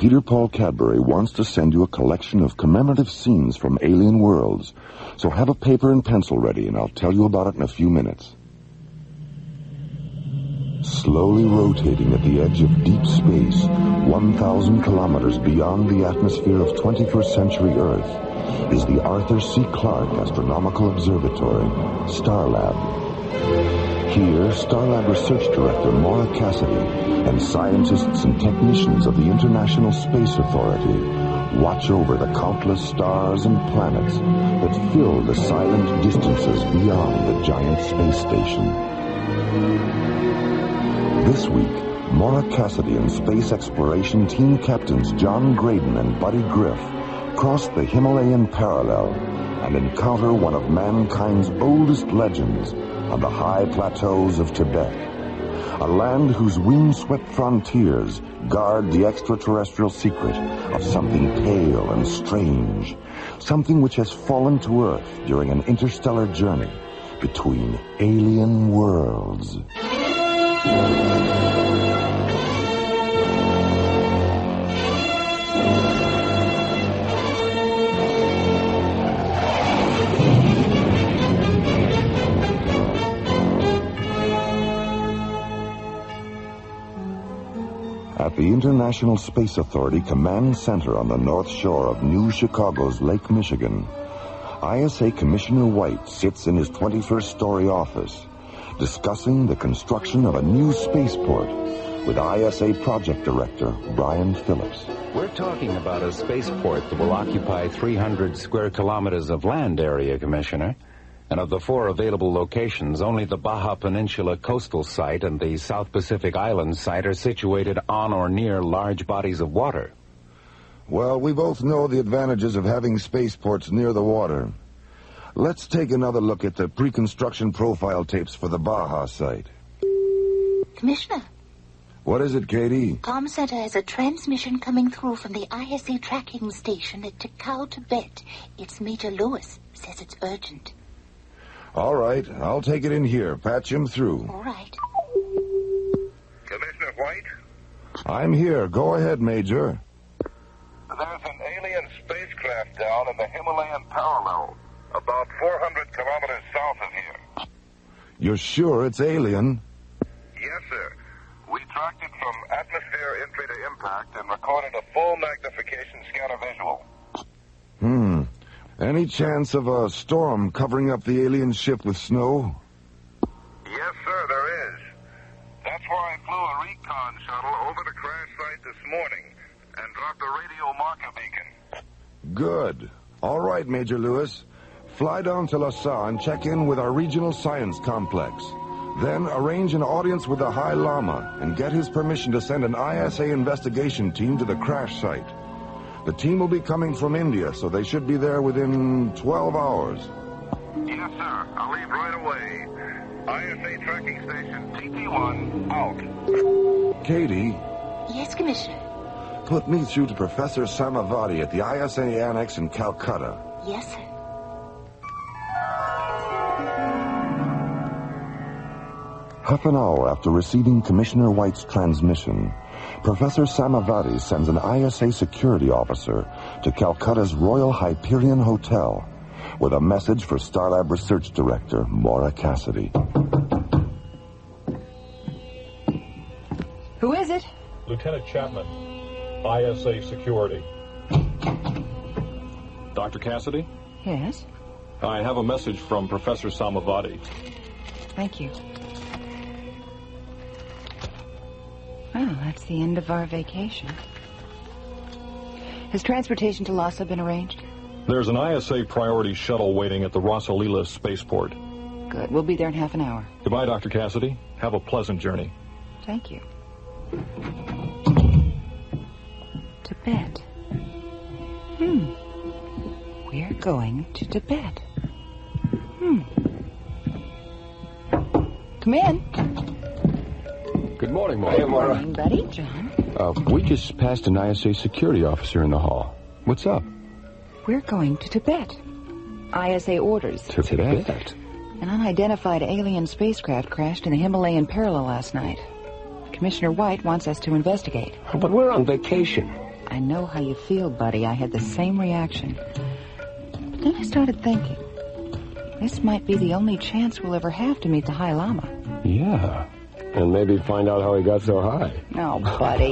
Peter Paul Cadbury wants to send you a collection of commemorative scenes from alien worlds. So have a paper and pencil ready, and I'll tell you about it in a few minutes. Slowly rotating at the edge of deep space, 1,000 kilometers beyond the atmosphere of 21st century Earth, is the Arthur C. Clarke Astronomical Observatory, Starlab. Here, Starlab Research Director Maura Cassidy and scientists and technicians of the International Space Authority watch over the countless stars and planets that fill the silent distances beyond the giant space station. This week, Maura Cassidy and space exploration team captains John Graydon and Buddy Griff cross the Himalayan parallel and encounter one of mankind's oldest legends on the high plateaus of Tibet, a land whose windswept frontiers guard the extraterrestrial secret of something pale and strange, something which has fallen to Earth during an interstellar journey between alien worlds. At the International Space Authority Command Center on the North Shore of New Chicago's Lake Michigan, ISA Commissioner White sits in his 21st story office, discussing the construction of a new spaceport with ISA Project Director Brian Phillips. We're talking about a spaceport that will occupy 300 square kilometers of land area, Commissioner. And of the 4 available locations, only the Baja Peninsula coastal site and the South Pacific Islands site are situated on or near large bodies of water. Well, we both know the advantages of having spaceports near the water. Let's take another look at the pre-construction profile tapes for the Baja site. Commissioner. What is it, Katie? Com Center has a transmission coming through from the ISA tracking station at Tikal, Tibet. It's Major Lewis. Says it's urgent. All right, I'll take it in here. Patch him through. All right. Commissioner White? I'm here. Go ahead, Major. There's an alien spacecraft down in the Himalayan parallel, about 400 kilometers south of here. You're sure it's alien? Yes, sir. We tracked it from atmosphere entry to impact and recorded a full magnification scanner visual. Any chance of a storm covering up the alien ship with snow? Yes, sir, there is. That's why I flew a recon shuttle over the crash site this morning and dropped a radio marker beacon. Good. All right, Major Lewis. Fly down to Lhasa and check in with our regional science complex. Then arrange an audience with the High Lama and get his permission to send an ISA investigation team to the crash site. The team will be coming from India, so they should be there within 12 hours. Yes, sir. I'll leave right away. ISA tracking station TT1 out. Katie? Yes, Commissioner. Put me through to Professor Samavati at the ISA Annex in Calcutta. Yes, sir. Half an hour after receiving Commissioner White's transmission, Professor Samavati sends an ISA security officer to Calcutta's Royal Hyperion Hotel with a message for Starlab Research Director Maura Cassidy. Who is it? Lieutenant Chapman, ISA Security. Dr. Cassidy? Yes? I have a message from Professor Samavati. Thank you. Well, that's the end of our vacation. Has transportation to Lhasa been arranged? There's an ISA priority shuttle waiting at the Rasalila spaceport. Good. We'll be there in half an hour. Goodbye, Dr. Cassidy. Have a pleasant journey. Thank you. Tibet. We're going to Tibet. Come in. Good morning, Maura. Good morning, Buddy. John. We just passed an ISA security officer in the hall. What's up? We're going to Tibet. ISA orders. Tibet? An unidentified alien spacecraft crashed in the Himalayan parallel last night. Commissioner White wants us to investigate. But we're on vacation. I know how you feel, buddy. I had the same reaction. But then I started thinking, this might be the only chance we'll ever have to meet the High Lama. Yeah. And maybe find out how he got so high. No, buddy.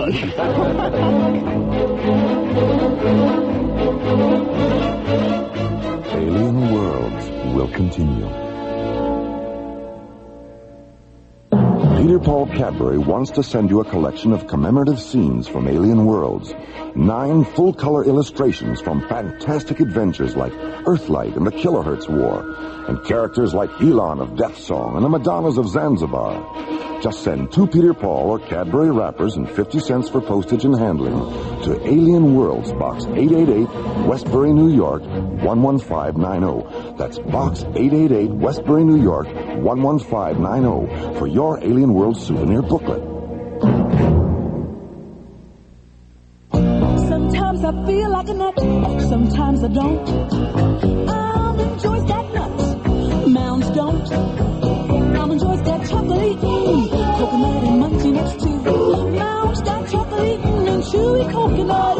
Alien Worlds will continue. Peter Paul Cadbury wants to send you a collection of commemorative scenes from Alien Worlds. 9 full-color illustrations from fantastic adventures like Earthlight and the Kilohertz War, and characters like Elon of Death Song and the Madonnas of Zanzibar. Just send 2 Peter Paul or Cadbury wrappers and 50 cents for postage and handling to Alien Worlds, Box 888, Westbury, New York, 11590. That's Box 888, Westbury, New York, 11590 for your Alien Worlds souvenir booklet. Sometimes I feel like a nut, sometimes I don't. Almond joys that nut, mounds don't. Almond joys that chocolate, coconut and munchy nuts too. Mounds that chocolate and chewy coconut.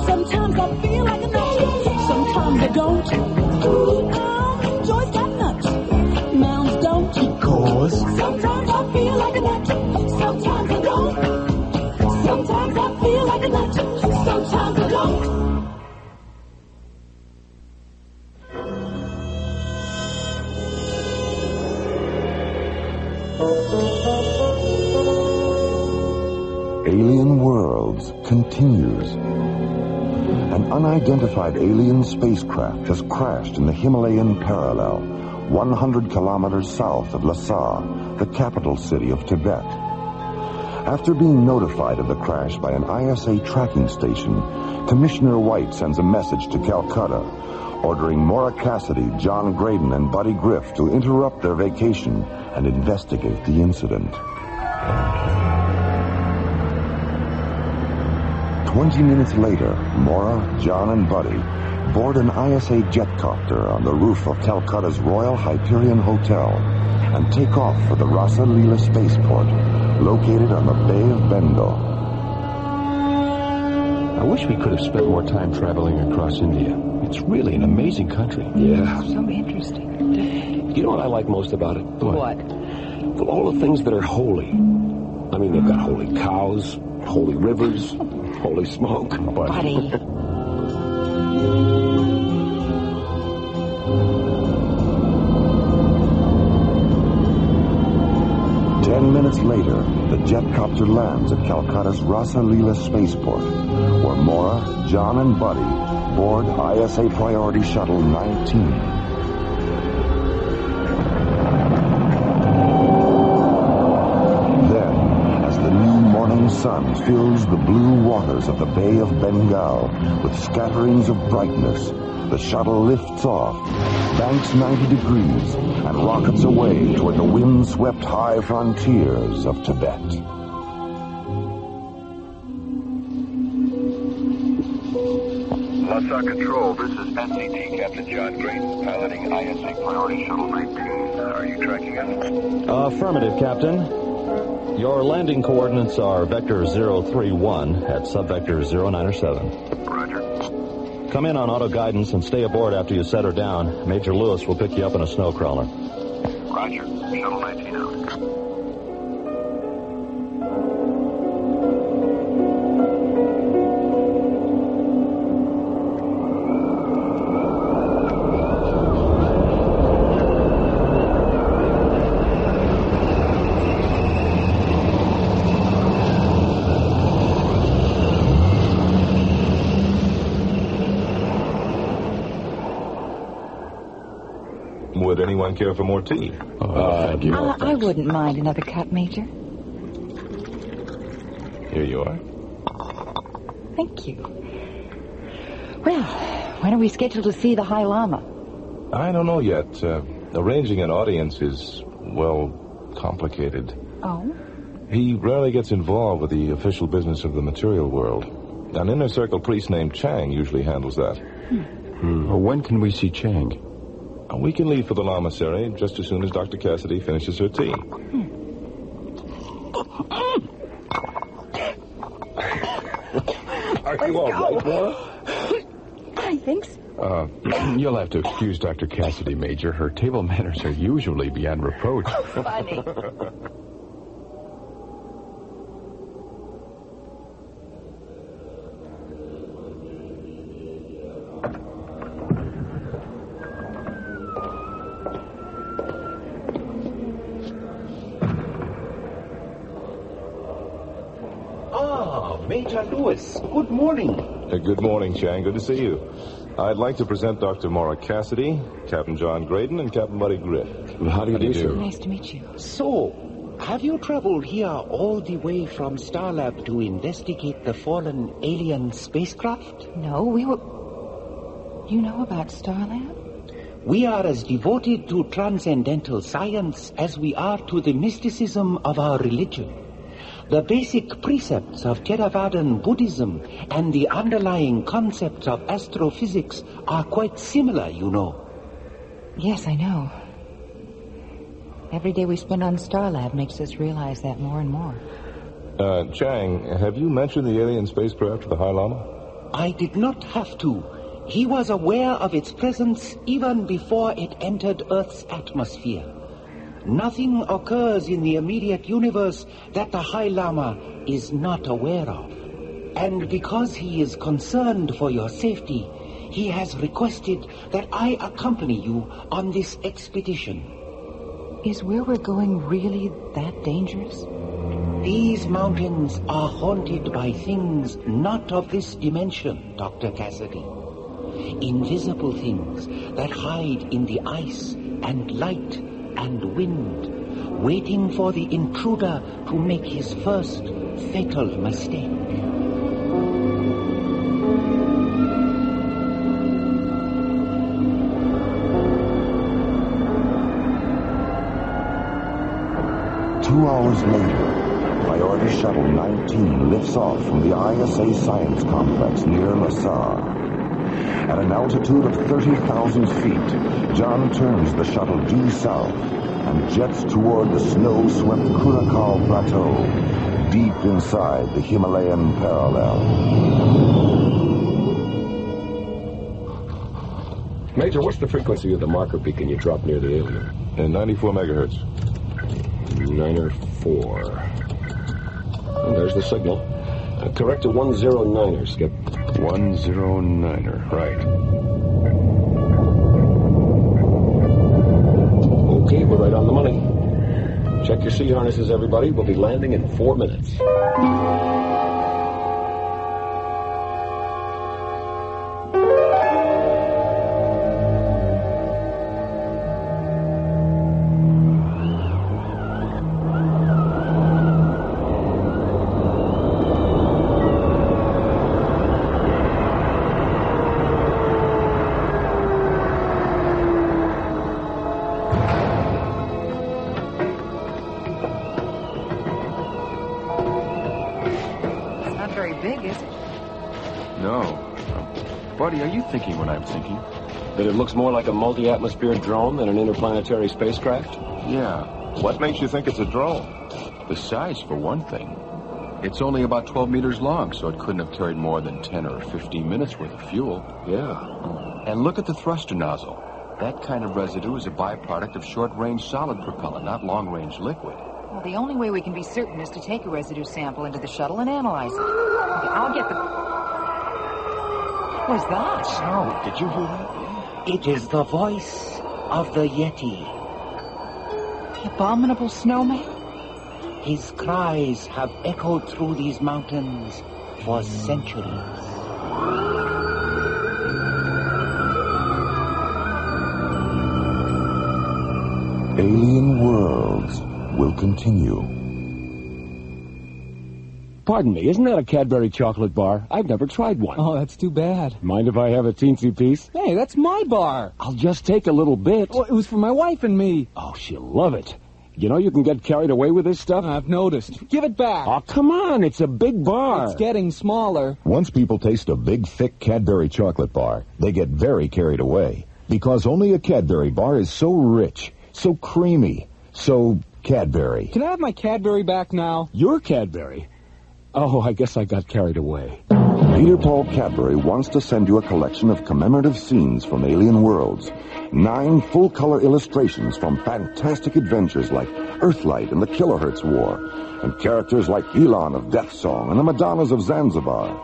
Sometimes I feel like a nut, sometimes I don't. Almond joys that nut, mounds don't. Because sometimes I feel like a nut, sometimes I don't. Sometimes I feel like a nut, sometimes I don't. Alien Worlds continues. An unidentified alien spacecraft has crashed in the Himalayan parallel, 100 kilometers south of Lhasa, the capital city of Tibet. After being notified of the crash by an ISA tracking station, Commissioner White sends a message to Calcutta, ordering Maura Cassidy, John Graydon, and Buddy Griff to interrupt their vacation and investigate the incident. 20 minutes later, Maura, John, and Buddy board an ISA jetcopter on the roof of Calcutta's Royal Hyperion Hotel and take off for the Rasa Leela spaceport, located on the Bay of Bengal. I wish we could have spent more time traveling across India. It's really an amazing country. Yeah. So interesting. You know what I like most about it? What? Well, all the things that are holy. I mean, they've got holy cows, holy rivers, holy smoke. Buddy. 10 minutes later, the jetcopter lands at Calcutta's Rasa Leela spaceport, where Maura, John, and Buddy board ISA Priority Shuttle 19. Then, as the new morning sun fills the blue waters of the Bay of Bengal with scatterings of brightness, the shuttle lifts off, banks 90 degrees, and rockets away toward the wind-swept high frontiers of Tibet. Lhasa Control, this is NCT Captain John Graydon, piloting ISA Priority Shuttle 19. Are you tracking us? Affirmative, Captain. Your landing coordinates are vector 031 at subvector 097. Roger. Come in on auto guidance and stay aboard after you set her down. Major Lewis will pick you up in a snow crawler. Roger. Shuttle 19 out. Would anyone care for more tea? Thank you. I wouldn't mind another cup, Major. Here you are. Thank you. Well, when are we scheduled to see the High Lama? I don't know yet. Arranging an audience is, well, complicated. Oh? He rarely gets involved with the official business of the material world. An inner circle priest named Chang usually handles that. When can we see Chang? We can leave for the Lamasery just as soon as Dr. Cassidy finishes her tea. Let's You all go. right, Maura? I think so. You'll have to excuse Dr. Cassidy, Major. Her table manners are usually beyond reproach. Funny. Major Lewis, good morning. Good morning, Chang. Good to see you. I'd like to present Dr. Maura Cassidy, Captain John Graydon, and Captain Buddy Griff. How do you do, sir? Nice to meet you. So, have you traveled here all the way from Starlab to investigate the fallen alien spacecraft? No, we were... You know about Starlab? We are as devoted to transcendental science as we are to the mysticism of our religion. The basic precepts of Theravadan Buddhism and the underlying concepts of astrophysics are quite similar, you know. Yes, I know. Every day we spend on Starlab makes us realize that more and more. Chang, have you mentioned the alien spacecraft to the High Lama? I did not have to. He was aware of its presence even before it entered Earth's atmosphere. Nothing occurs in the immediate universe that the High Lama is not aware of. And because he is concerned for your safety, he has requested that I accompany you on this expedition. Is where we're going really that dangerous? These mountains are haunted by things not of this dimension, Dr. Cassidy. Invisible things that hide in the ice and light and wind, waiting for the intruder to make his first fatal mistake. Two hours later, Priority Shuttle 19 lifts off from the ISA Science Complex near Lasar. At an altitude of 30,000 feet, John turns the shuttle due south and jets toward the snow-swept Kurakal Plateau, deep inside the Himalayan parallel. Major, what's the frequency of the marker beacon you dropped near the alien? 94 megahertz. 904. And there's the signal. Correct to 109er, Skip. 109er, right. Okay, we're right on the money. Check your sea harnesses, everybody. We'll be landing in 4 minutes. Buddy, are you thinking what I'm thinking? That it looks more like a multi-atmosphere drone than an interplanetary spacecraft? Yeah. What makes you think it's a drone? The size, for one thing. It's only about 12 meters long, so it couldn't have carried more than 10 or 15 minutes worth of fuel. Yeah. And look at the thruster nozzle. That kind of residue is a byproduct of short-range solid propellant, not long-range liquid. Well, the only way we can be certain is to take a residue sample into the shuttle and analyze it. Okay, I'll get the... What was that? Snow, did you hear that? It is the voice of the Yeti. The abominable snowman? His cries have echoed through these mountains for centuries. Alien Worlds will continue. Pardon me, isn't that a Cadbury chocolate bar? I've never tried one. Oh, that's too bad. Mind if I have a teensy piece? Hey, that's my bar. I'll just take a little bit. Oh, it was for my wife and me. Oh, she'll love it. You know you can get carried away with this stuff? I've noticed. Give it back. Oh, come on, it's a big bar. It's getting smaller. Once people taste a big, thick Cadbury chocolate bar, they get very carried away. Because only a Cadbury bar is so rich, so creamy, so Cadbury. Can I have my Cadbury back now? Your Cadbury? Oh, I guess I got carried away. Peter Paul Cadbury wants to send you a collection of commemorative scenes from alien worlds. 9 full-color illustrations from fantastic adventures like Earthlight and the Kilohertz War, and characters like Elon of Death Song and the Madonnas of Zanzibar.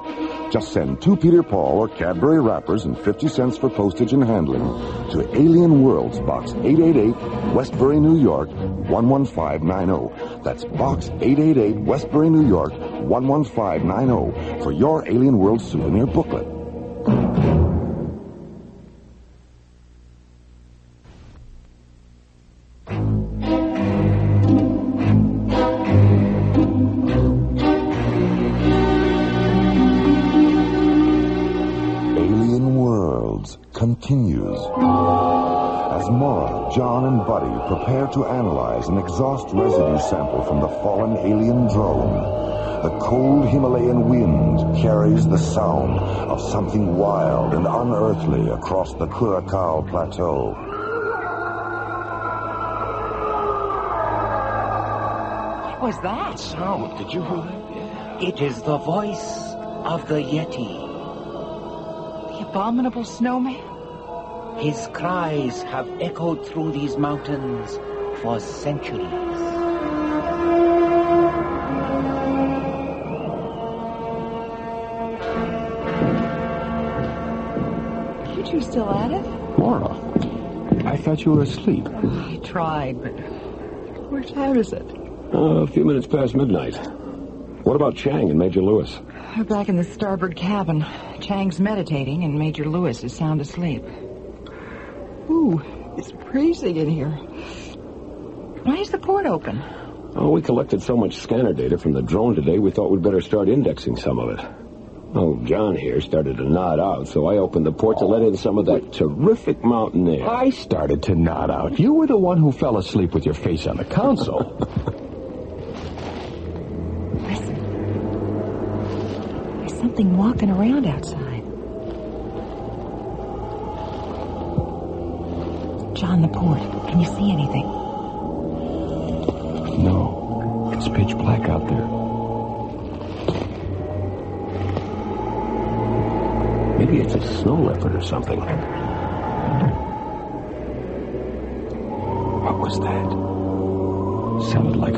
Just send 2 Peter Paul or Cadbury wrappers and 50 cents for postage and handling to Alien Worlds, Box 888, Westbury, New York, 11590. That's Box 888, Westbury, New York, 11590 for your Alien Worlds souvenir booklet. Continues. As Maura, John, and Buddy prepare to analyze an exhaust residue sample from the fallen alien drone, the cold Himalayan wind carries the sound of something wild and unearthly across the Curacao Plateau. What was that? Sound. Did you hear that? Yeah. It is the voice of the Yeti. The abominable snowman? His cries have echoed through these mountains for centuries. Aren't you still at it? Maura, I thought you were asleep. I tried, but where time is it? A few minutes past midnight. What about Chang and Major Lewis? We're back in the starboard cabin. Chang's meditating, and Major Lewis is sound asleep. Ooh, it's freezing in here. Why is the port open? Oh, we collected so much scanner data from the drone today, we thought we'd better start indexing some of it. Oh, John here started to nod out, so I opened the port to let in some of that terrific mountain air. I started to nod out. You were the one who fell asleep with your face on the console. Listen. There's something walking around outside. John, the port. Can you see anything? No. It's pitch black out there. Maybe it's a snow leopard or something. What was that? Sounded like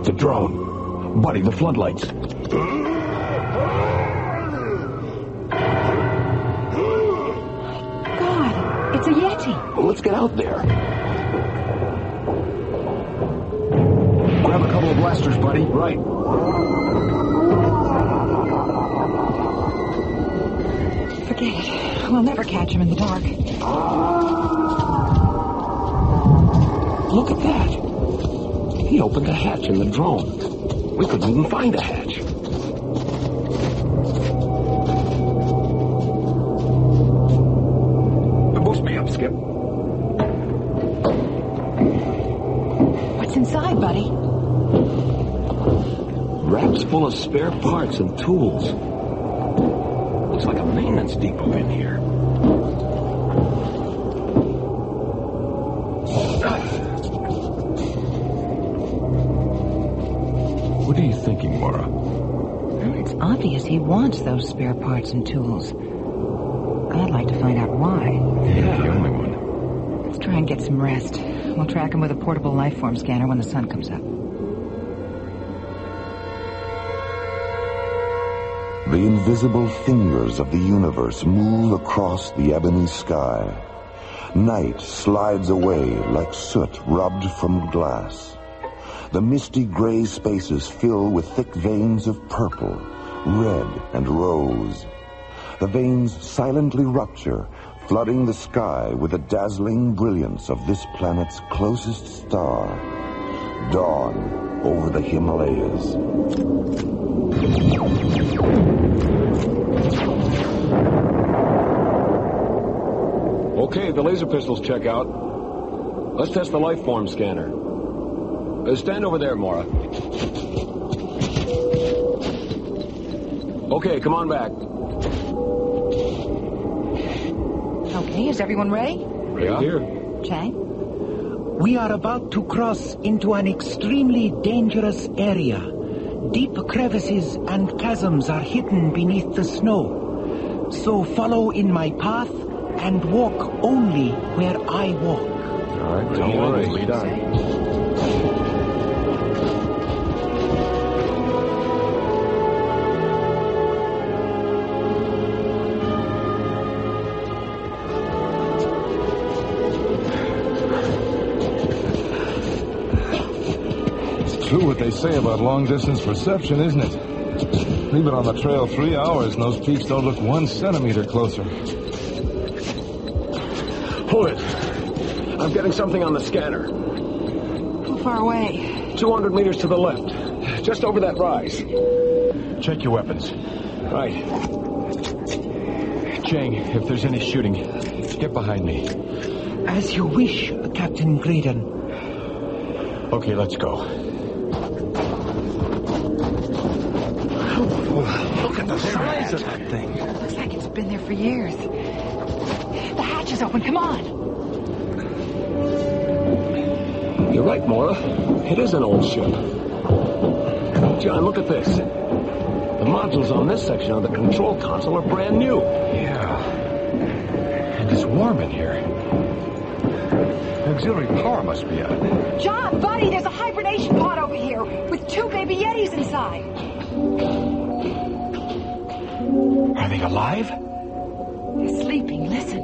the drone. Buddy, the floodlights. It's a Yeti. Well, let's get out there. Grab a couple of blasters, buddy. Right. Forget it. We'll never catch him in the dark. Look at that. He opened a hatch in the drone. We couldn't even find a hatch. Boost me up, Skip. What's inside, buddy? Racks full of spare parts and tools. Looks like a maintenance depot in here. What are you thinking, Maura? Well, it's obvious he wants those spare parts and tools. I'd like to find out why. Yeah, the only one. Let's try and get some rest. We'll track him with a portable life form scanner when the sun comes up. The invisible fingers of the universe move across the ebony sky. Night slides away like soot rubbed from glass. The misty gray spaces fill with thick veins of purple, red, and rose. The veins silently rupture, flooding the sky with the dazzling brilliance of this planet's closest star. Dawn over the Himalayas. Okay, the laser pistols check out. Let's test the life form scanner. Stand over there, Maura. Okay, come on back. Okay, is everyone ready? Yeah. Here. Chang? We are about to cross into an extremely dangerous area. Deep crevices and chasms are hidden beneath the snow. So follow in my path and walk only where I walk. All right, don't worry. Lead on. True what they say about long-distance perception, isn't it? Leave it on the trail 3 hours and those peaks don't look 1 centimeter closer. Hold it. I'm getting something on the scanner. How far away? 200 meters to the left. Just over that rise. Check your weapons. Right. Chang, if there's any shooting, get behind me. As you wish, Captain Graydon. Okay, let's go. Look at the size of that thing. Looks like it's been there for years. The hatch is open. Come on. You're right, Maura. It is an old ship. John, look at this. The modules on this section of the control console are brand new. Yeah. And it's warm in here. Auxiliary power must be out. John, buddy, there's a hibernation pod over here with 2 baby yetis inside. Are they alive? They're sleeping. Listen.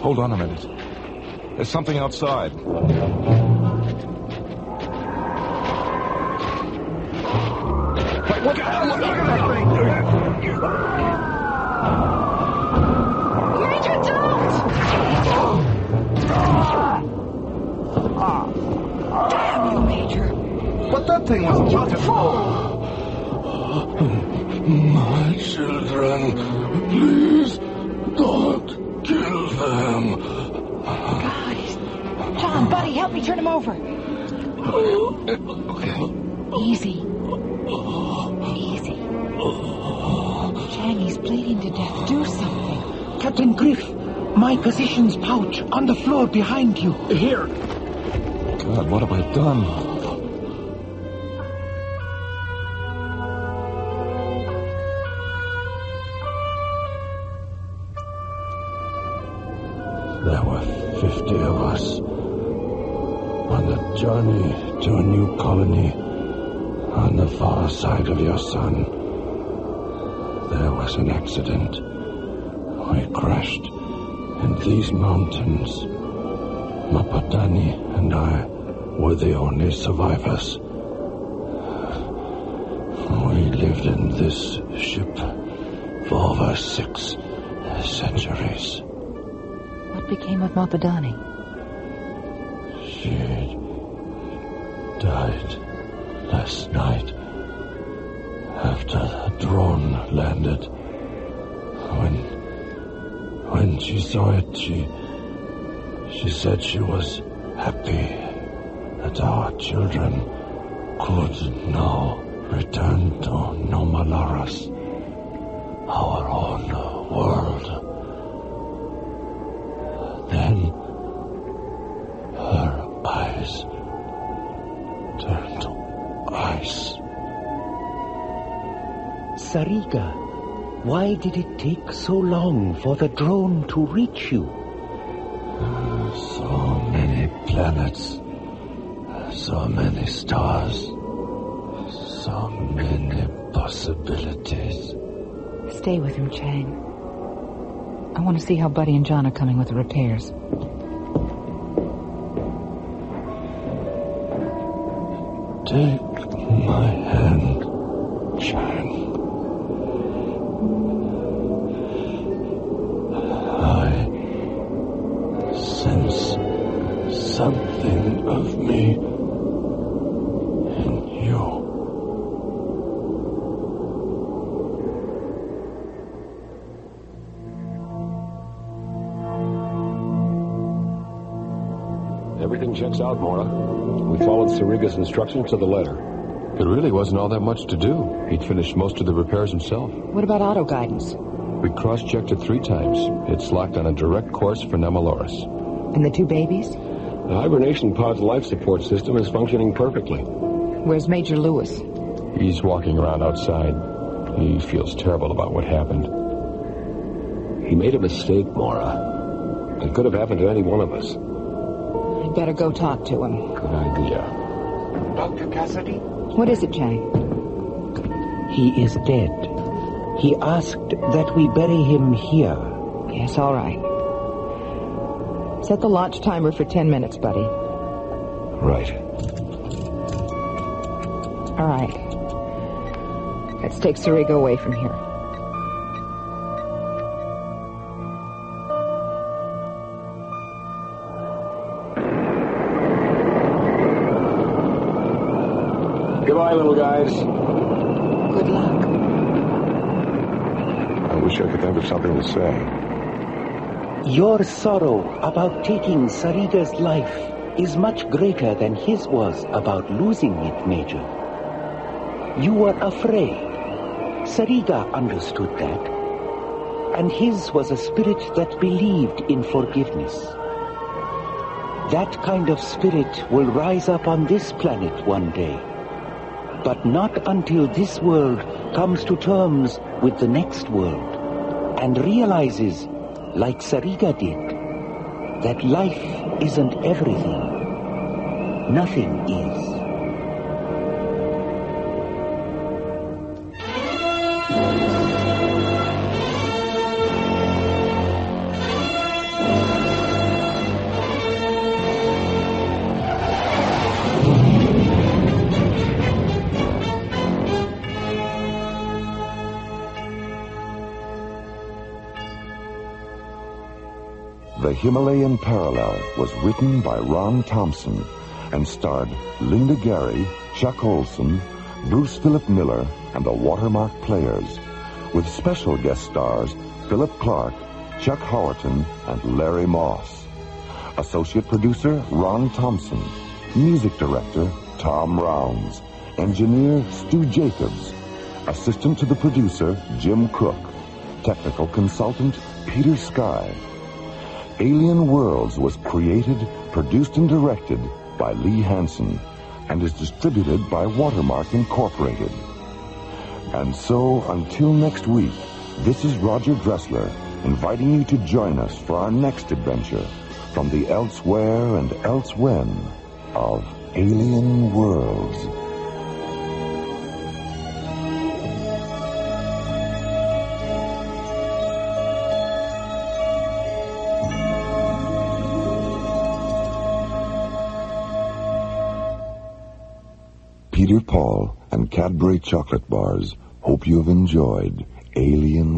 Hold on a minute. There's something outside. Look at that thing! Major, don't! Damn you, Major. But that thing was about to fall. My children, please don't kill them. Guys. John, buddy, help me turn him over. Okay. Easy. Easy. Chang, he's bleeding to death. Do something. Captain Griff, my position's pouch on the floor behind you. Here. God, what have I done? There were 50 of us on a journey to a new colony on the far side of your sun. There was an accident. We crashed in these mountains. Mapadani and I were the only survivors. We lived in this ship for over 6 centuries. What became of Mapadani? She died last night after the drone landed. When she saw it, she said she was happy that our children could now return to Nomalaras, our own world. Then her eyes turned to ice. Sariga, why did it take so long for the drone to reach you? So many planets, so many stars, so many possibilities. Stay with him, Chang. I want to see how Buddy and John are coming with the repairs. Take my hand, Chang. I sense something of me in you. Everything checks out, Maura. We followed Sariga's instructions to the letter. It really wasn't all that much to do. He'd finished most of the repairs himself. What about auto guidance? We cross-checked it 3 times. It's locked on a direct course for Nemaloris. And the 2 babies? The hibernation pod's life support system is functioning perfectly. Where's Major Lewis? He's walking around outside. He feels terrible about what happened. He made a mistake, Maura. It could have happened to any one of us. I'd better go talk to him. Good idea. Dr. Cassidy? What is it, Chang? He is dead. He asked that we bury him here. Yes, all right. Set the launch timer for 10 minutes, buddy. Right. All right. Let's take Sarika away from here. Goodbye, little guys. Good luck. I wish I could think of something to say. Your sorrow about taking Sarika's life is much greater than his was about losing it, Major. You were afraid. Sarika understood that. And his was a spirit that believed in forgiveness. That kind of spirit will rise up on this planet one day. But not until this world comes to terms with the next world and realizes, like Sarika did, that life isn't everything. Nothing is. The Himalayan Parallel was written by Ron Thompson and starred Linda Gary, Chuck Olson, Bruce Philip Miller, and the Watermark Players, with special guest stars Philip Clarke, Chuck Howerton, and Larry Moss. Associate producer Ron Thompson. Music director Tom Rounds. Engineer Stu Jacobs. Assistant to the producer Jim Cook. Technical consultant Peter Sky. Alien Worlds was created, produced, and directed by Lee Hansen and is distributed by Watermark Incorporated. And so, until next week, this is Roger Dressler inviting you to join us for our next adventure from the elsewhere and elsewhen of Alien Worlds. Peter Paul and Cadbury chocolate bars hope you have enjoyed Alien